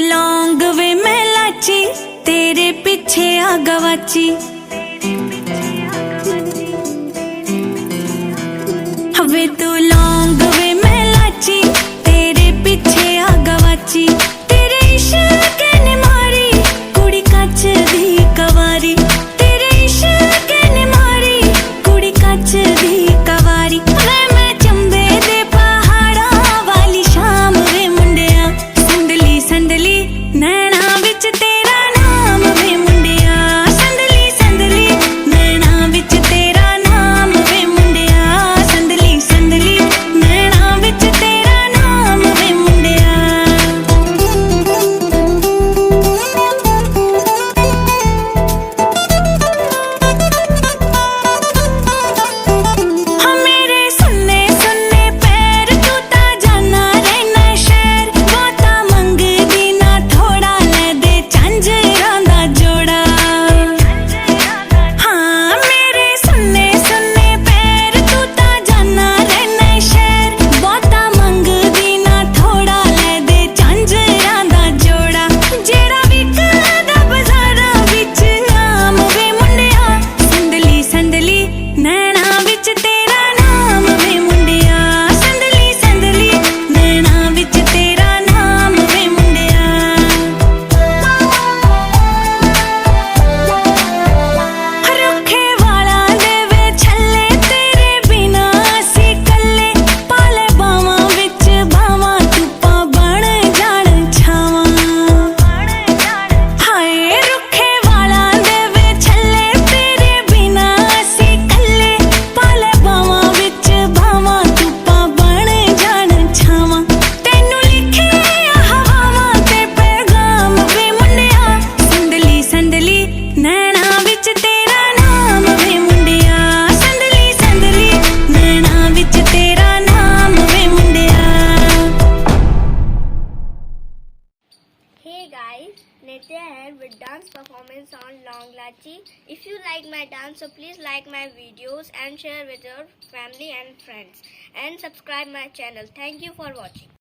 लौंग वे मैं लाची, तेरे पीछे आ गवाची। वे तू लौंग वे मैं लाची, तेरे पीछे आ गवाची। तेरे इश्क ने मारी कुड़ी कच दी कवारी, तेरे इश्क ने मारी कुड़ी कच दी कवारी। वे मैं चंबे दे पहाड़ा वाली शाम वे मुंडिया, संदली संदली नैना विच तेरा नाम वे मुंडिया, संदली संदली नैना विच तेरा नाम वे मुंडिया, संदली संदली नैना विच तेरा नाम वे मुंडिया। हाँ मेरे सुन्ने सुन्ने पैर तू ता जाना रहना शहर, बहुता मंगदी ना थोड़ा ले दे झांजरां दा जोड़ा। हाँ मेरे सुन्ने सुन्ने पैर तू ता जाना रहना शहर, बहुता मंगदी ना थोड़ा ले दे झांजरां दा जोड़ा। जेड़ा विकदा बाजारां विच आम वे मुंडिया, संदली संदली नैना विच तेरा नाम वे मुंडिया, संदली संदली नैना विच तेरा नाम वे मुंडिया। रुखे वाला दे वे छल्ले, तेरे बिना असी कल्ले, पाले बावां विच बावां धुप्पां बण जाण छावां। हाय रुखे वाला दे वे छल्ले, तेरे बिना असी कल्ले, पाले बावां विच बावां धुप्पां बण जाण छावां। तैनू लिखे हवावां ते पैगाम वे मुंडिया, संदली संदली नैना विच तेरा नाम वे मुंडिया, संदली संदली नैना विच तेरा नाम वे मुंडिया। Hey guys, Nratya here with dance performance on Laung Elachi. If you like my dance, so please like my videos and share with your family and friends and subscribe my channel. Thank you for watching.